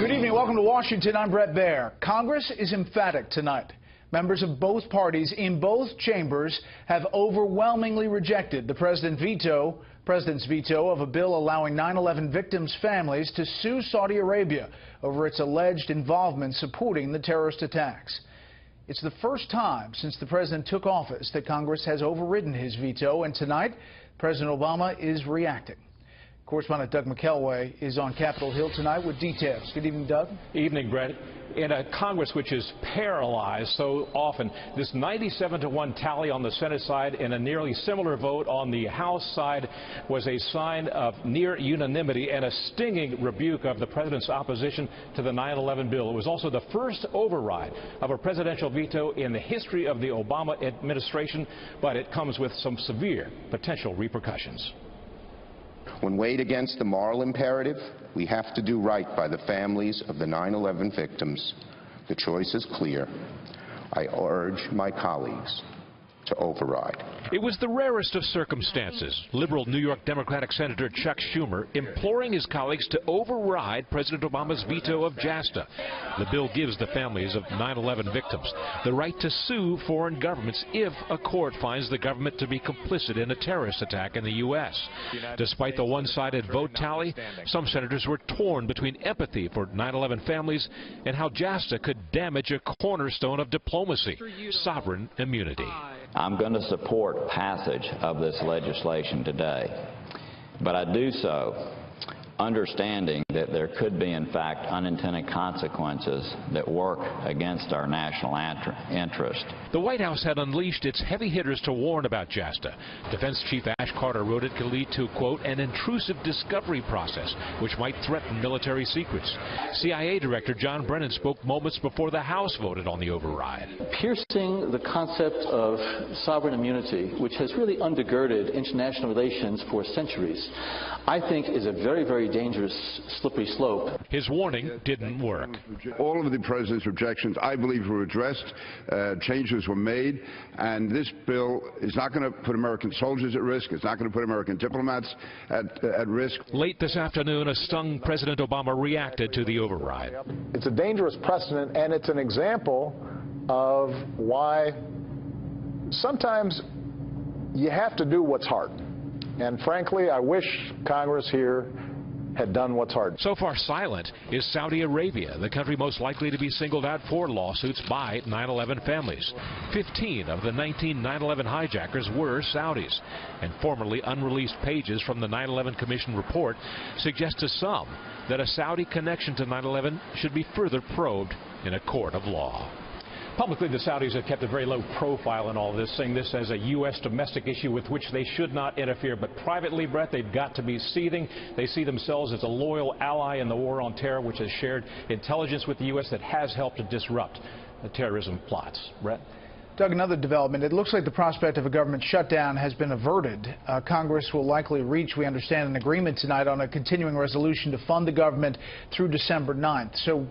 Good evening. Welcome to Washington. I'm Brett Baer. Congress is emphatic tonight. Members of both parties in both chambers have overwhelmingly rejected the president's veto of a bill allowing 9/11 victims' families to sue Saudi Arabia over its alleged involvement supporting the terrorist attacks. It's the first time since the president took office that Congress has overridden his veto, and tonight President Obama is reacting. Correspondent Doug McElway is on Capitol Hill tonight with details. Good evening, Doug. Evening, Brett. In a Congress which is paralyzed so often, this 97-1 tally on the Senate side and a nearly similar vote on the House side was a sign of near unanimity and a stinging rebuke of the president's opposition to the 9/11 bill. It was also the first override of a presidential veto in the history of the Obama administration, but it comes with some severe potential repercussions. When weighed against the moral imperative, we have to do right by the families of the 9/11 victims. The choice is clear. I urge my colleagues to override. It was the rarest of circumstances. Liberal New York Democratic Senator Chuck Schumer imploring his colleagues to override President Obama's veto of JASTA. The bill gives the families of 9/11 victims the right to sue foreign governments if a court finds the government to be complicit in a terrorist attack in the U.S. Despite the one-sided vote tally, some senators were torn between empathy for 9/11 families and how JASTA could damage a cornerstone of diplomacy, sovereign immunity. I'm going to support passage of this legislation today, but I do so understanding that there could be, in fact, unintended consequences that work against our national interest. The White House had unleashed its heavy hitters to warn about JASTA. Defense Chief Ash Carter wrote it could lead to, quote, an intrusive discovery process which might threaten military secrets. CIA Director John Brennan spoke moments before the House voted on the override. Piercing the concept of sovereign immunity, which has really undergirded international relations for centuries, I think is a very, very dangerous slippery slope. His warning didn't work. All of the president's objections, I believe, were addressed. Changes were made, and this bill is not going to put American soldiers at risk. It's not going to put American diplomats at risk. Late this afternoon, a stung President Obama reacted to the override. It's a dangerous precedent, and it's an example of why sometimes you have to do what's hard. And frankly, I wish Congress here had done what's hard. So far silent is Saudi Arabia, the country most likely to be singled out for lawsuits by 9/11 families. 15 of the 19 9/11 hijackers were Saudis, and formerly unreleased pages from the 9/11 Commission report suggest to some that a Saudi connection to 9/11 should be further probed in a court of law. Publicly, the Saudis have kept a very low profile in all of this, saying this as a U.S. domestic issue with which they should not interfere. But privately, Brett, they've got to be seething. They see themselves as a loyal ally in the war on terror, which has shared intelligence with the U.S. that has helped to disrupt the terrorism plots. Brett? Doug, another development. It looks like the prospect of a government shutdown has been averted. Congress will likely reach, we understand, an agreement tonight on a continuing resolution to fund the government through December 9th. So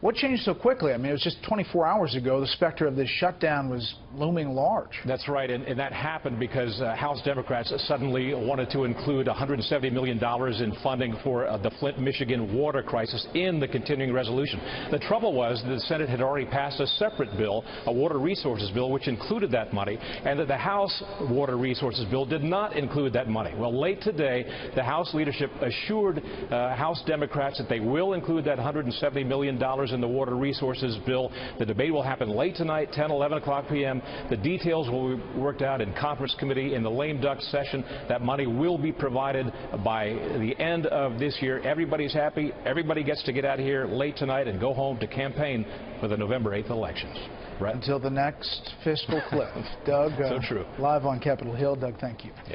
what changed so quickly? I mean, it was just 24 hours ago the specter of this shutdown was looming large. That's right, and that happened because House Democrats suddenly wanted to include $170 million in funding for the Flint, Michigan water crisis in the continuing resolution. The trouble was the Senate had already passed a separate bill, a water resources bill, which included that money, and that the House water resources bill did not include that money. Well, late today, the House leadership assured House Democrats that they will include that $170 million in the water resources bill. The debate will happen late tonight, 10, 11 o'clock p.m. The details will be worked out in conference committee in the lame duck session. That money will be provided by the end of this year. Everybody's happy. Everybody gets to get out of here late tonight and go home to campaign for the November 8th elections. Right? Until the next fiscal cliff. Doug, so true. Live on Capitol Hill. Doug, thank you. Yeah.